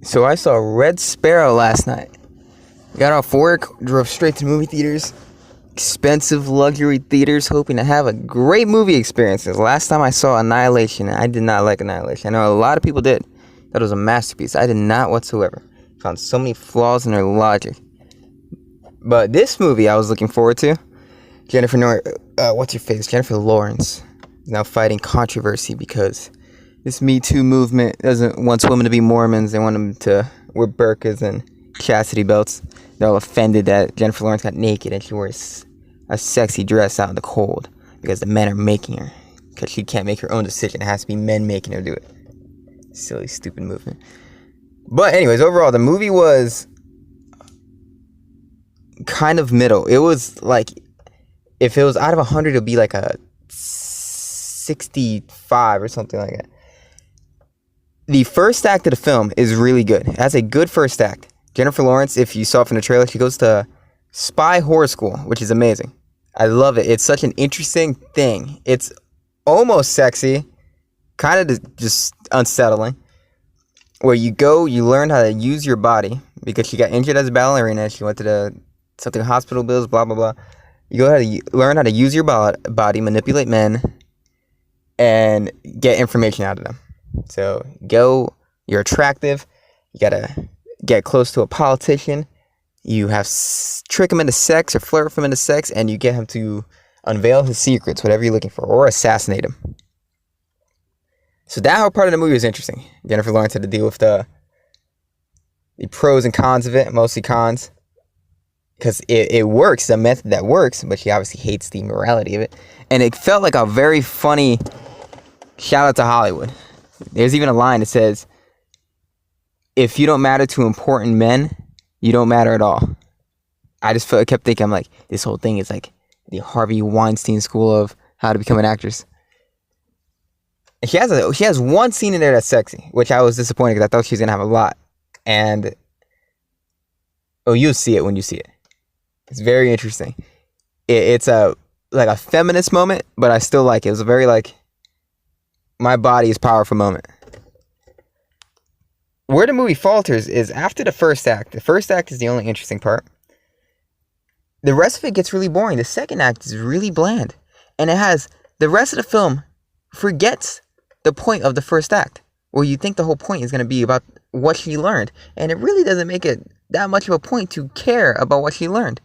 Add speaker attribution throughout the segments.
Speaker 1: So I saw Red Sparrow last night. Got off work, drove straight to movie theaters. Expensive luxury theaters, hoping to have a great movie experience. The last time I saw Annihilation, I did not like Annihilation. I know a lot of people did. That was a masterpiece. I did not whatsoever. Found so many flaws in their logic. But this movie I was looking forward to. Jennifer Lawrence is now fighting controversy because this Me Too movement wants women to be Mormons. They want them to wear burqas and chastity belts. They're all offended that Jennifer Lawrence got naked and she wears a sexy dress out in the cold because the men are making her. Because she can't make her own decision. It has to be men making her do it. Silly, stupid movement. But anyways, overall, the movie was kind of middle. It was like, if it was out of 100, it would be like a 65 or something like that. The first act of the film is really good. It has a good first act. Jennifer Lawrence, if you saw it from the trailer, she goes to spy horror school, which is amazing. I love it. It's such an interesting thing. It's almost sexy, kind of just unsettling. Where you go, you learn how to use your body because she got injured as a ballerina. She went to something hospital bills, blah, blah, blah. You learn how to use your body, manipulate men, and get information out of them. So you're attractive. You gotta get close to a politician. You have trick him into sex or flirt with him into sex, and you get him to unveil his secrets, whatever you're looking for, or assassinate him. So that whole part of the movie was interesting. Jennifer Lawrence had to deal with the pros and cons of it, mostly cons, because it works, it's a method that works, but she obviously hates the morality of it. And it felt like a very funny shout out to Hollywood. There's even a line that says, if you don't matter to important men, you don't matter at all. I kept thinking, I'm like, this whole thing is like the Harvey Weinstein school of how to become an actress. And she has one scene in there that's sexy, which I was disappointed because I thought she was gonna have a lot. And you'll see it when you see it. It's very interesting. It's a feminist moment, but I still like it. It was a very my body is powerful moment. Where the movie falters is after the first act. The first act is the only interesting part. The rest of it gets really boring. The second act is really bland. And the rest of the film forgets the point of the first act, where you think the whole point is going to be about what she learned. And it really doesn't make it that much of a point to care about what she learned.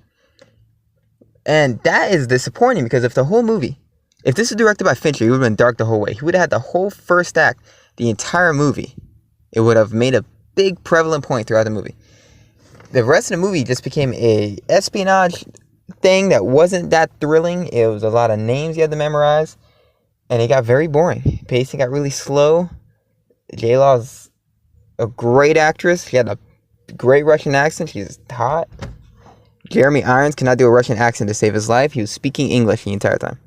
Speaker 1: And that is disappointing because if this was directed by Fincher, it would have been dark the whole way. He would have had the whole first act, the entire movie. It would have made a big prevalent point throughout the movie. The rest of the movie just became a espionage thing that wasn't that thrilling. It was a lot of names you had to memorize. And it got very boring. Pacing got really slow. J-Law's a great actress. She had a great Russian accent. She's hot. Jeremy Irons cannot do a Russian accent to save his life. He was speaking English the entire time.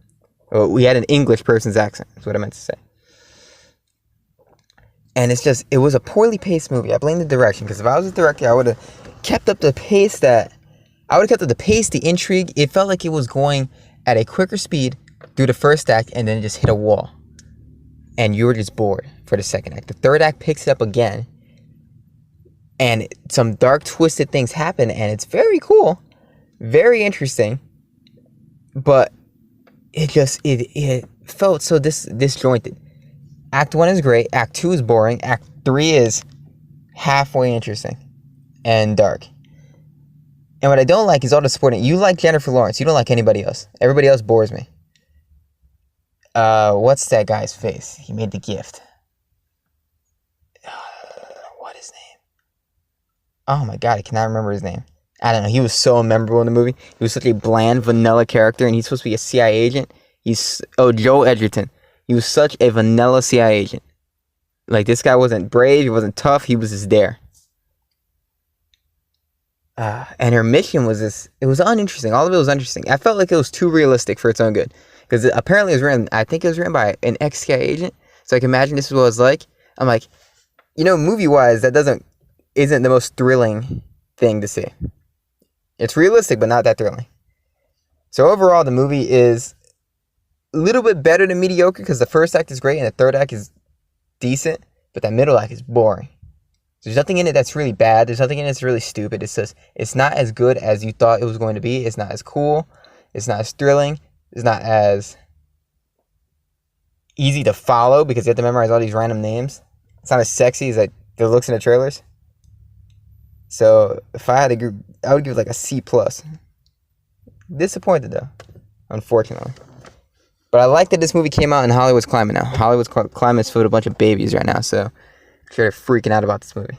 Speaker 1: We had an English person's accent. That's what I meant to say. And it was a poorly paced movie. I blame the direction, because if I was a director, I would have kept up the pace, the intrigue. It felt like it was going at a quicker speed through the first act and then just hit a wall. And you were just bored for the second act. The third act picks it up again. And some dark, twisted things happen, and it's very cool. Very interesting. But it felt so disjointed. Act 1 is great. Act 2 is boring. Act 3 is halfway interesting and dark. And what I don't like is all the supporting. You like Jennifer Lawrence. You don't like anybody else. Everybody else bores me. What's that guy's face? He made the gift. What his name? Oh my god, I cannot remember his name. I don't know. He was so memorable in the movie. He was such a bland, vanilla character, and he's supposed to be a CIA agent. Joel Edgerton. He was such a vanilla CIA agent. Like, this guy wasn't brave, he wasn't tough, he was just there. And her mission was it was uninteresting. All of it was uninteresting. I felt like it was too realistic for its own good. Because apparently I think it was written by an ex-CIA agent. So I can imagine this is what it was like. I'm like, movie-wise, that isn't the most thrilling thing to see. It's realistic, but not that thrilling. So overall, the movie is a little bit better than mediocre, because the first act is great and the third act is decent, but that middle act is boring. There's nothing in it that's really bad. There's nothing in it that's really stupid. It's just, it's not as good as you thought it was going to be. It's not as cool. It's not as thrilling. It's not as easy to follow because you have to memorize all these random names. It's not as sexy as like the looks in the trailers. So if I had to give, I would give it like a C+. Disappointed though, unfortunately. But I like that this movie came out in Hollywood's climate now. Hollywood's climate is filled with a bunch of babies right now, so I'm sure they're freaking out about this movie.